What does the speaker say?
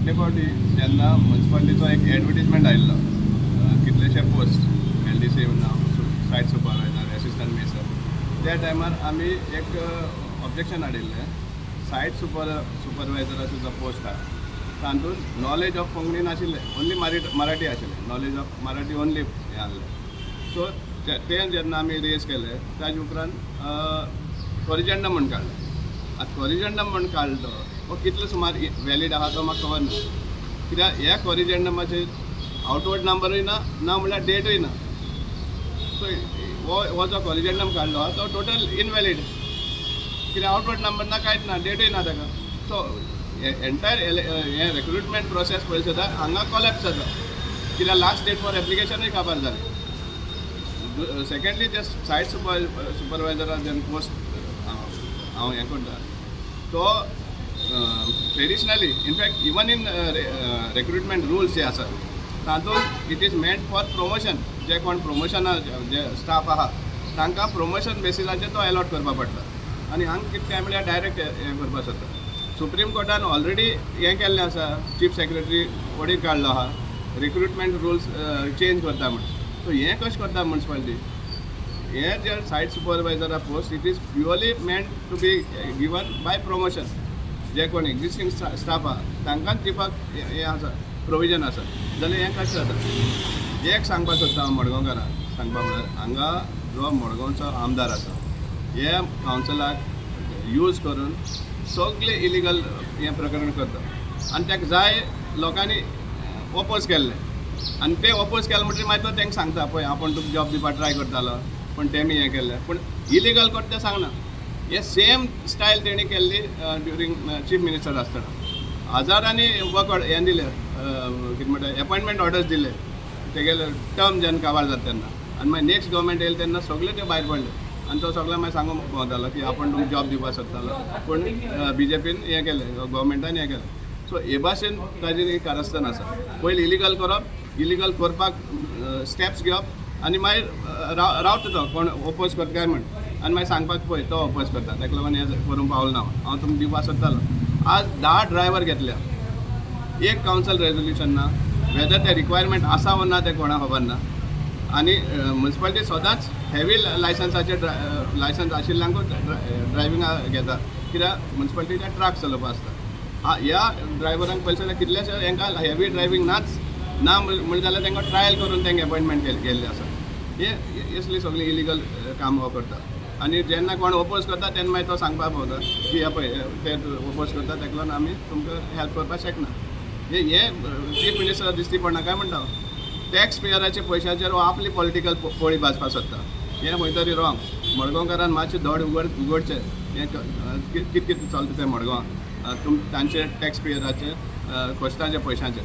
फाटले फावटी जेन्ना म्युन्सिपालिटीचो एक एडवर्टिजमेंट आयिल्लो कितलेशे पोस्ट LDC सायट सुपरवायझर एसिस्टंट मेसर त्या टायमार आमी एक ऑब्जेक्शन हाडिल्लें सायट सुपरवायझराचो जो पोस्ट आहा तातूंत नॉलेज ऑफ कोंकणी नाशिल्लें ओन्ली मराठी आशिल्लें नॉलेज ऑफ मराठी ओन्ली हें आहलें सो तें जेन्ना आमी रेज केलें ताजे उपरांत कोरिजंडम म्हूण काडलें आतां कोरिजंडम म्हूण काडलो हो कितलो सुमार वॅलीड आहा तो म्हाका खबर ना कित्याक ह्या कोरिजंडमाचेर आउटवर्ड नंबरूय ना म्हणल्यार डेटूय ना सो हो जो कोरिजंडम काडलो आहा तो टोटल इनवॅलीड कित्याक आउटवर्ड नंबर ना कांयच ना डेटूय ना ताका सो एंटायर हें रिक्रुटमेंट प्रोसेस पळयत सुद्दां हांगा कॉलेप्स जाता कित्याक लास्ट डेट फॉर एप्लिकेशनूय काबार जाली सेकेंडली जे सायट सुपरवायझरा जेन्ना पोस्ट हांव हें करता तो traditionally in fact even in recruitment rules जे आसात तातूंत it is meant for promotion जे कोण प्रमोशना जे स्टाफ आहा तांकां प्रमोशन बेसिसाचेर तो अलॉट करपा पडटा आनी हांगा कितें काय म्हळ्यार डायरेक्ट हें करपा सोदता सुप्रीम कोर्टान ऑलरेडी हें केल्लें आसा चीफ सेक्रेटरी वडील काडलो आहा रिक्रुटमेंट रुल्स चेंज करता म्हण सो हें कशें करता म्युन्सिपालिटी हें जे सायट सुपरवायझरा post it is purely meant to be given by promotion जे कोण एक्झिस्टींग स्टाफ आहा तांकांच दिवपाक हें आसा प्रोविजन आसा जाल्यार हें कशें जाता एक सांगपाक सोदता हांव मडगांवकारांक सांगपा म्हळ्यार हांगा जो मडगांवचो आमदार आसा हे कावन्सिलाक यूज करून सगळे इलिगल हें प्रकरण करता आनी ताका जाय लोकांनी ओपोज केल्लें आनी ते ओपोज केले म्हणटकीर मागीर तो तांकां सांगता पळय आपूण तुका जॉब दिवपाक ट्राय करतालो पूण तेमी हें केल्लें पूण इलिगल करता तें सांगना हे सेम स्टायल तेणी केल्ली ड्युरींग चीफ मिनिस्टर आसतना हजारांनी वर्क हें दिलें कितें म्हणटा एपॉयंटमेंट ऑर्डर्स दिले तेगेले टर्म जेन्ना काबार जाता तेन्ना आनी मागीर नेक्स्ट गव्हर्मेंट येयले तेन्ना सगळे ते भायर पडले आनी तो सगळ्यांक मागीर सांगूंक भोंवतालो की आपूण तुमकां जॉब दिवपाक सोदतालो पूण BJPन हें केलें गव्हर्मेंटान हें केलें सो हे भाशेन ताजेर कारस्थान आसा पयलीं इलिगल करप इलिगल करपाक स्टेप्स घेवप आनी मागीर रावता तो कोण ओपोज करता काय म्हण आनी मागीर सांगपाक पळय तो ओपोज करता ताका लागून हें करूंक पावलो ना हांव तुमकां दिवपाक सोदतालो आज 10 ड्रायव्हर घेतल्या एक कावन्सिल रेजोल्युशन ना वेदर ते रिक्वायरमेंट आसा वा ना तें कोणाक खबर ना आनी म्युन्सिपालिटी सदांच हेवी लायसन्साचेर लायसन्स आशिल्ल्यांकूच ड्रायविंगाक घेता कित्याक म्युन्सिपालिटीचे ट्रक चलोवपा आसता ह्या ड्रायव्हरांक पयलीं जाल्यार कितलेशे हांकां हेवी ड्रायविंग नाच ना म्हणजे जाल्यार तांकां ट्रायल करून तांकां अपॉयंटमेंट केल्लें आसा हे असली सगळी इलिगल काम हो करता आनी जेन्ना कोण ओपोज करता तेन्ना मागीर तो सांगपाक पावता की हे पळय ते ओपोज करता ताका लागून आमी तुमकां हेल्प करपाक शकना हे चीफ मिनिस्टर दिसती पडना काय म्हणटा टॅक्स पेयराचे पयशांचेर हो आपली पॉलिटिकल पोळी भाजपाक सोदता हें खंय तरी रॉंग मडगांवकारान मातशें धड उगडचें हें कितें चलता तें मडगांवां तांचे टॅक्स पेयराचे कश्टांच्या पयशांचेर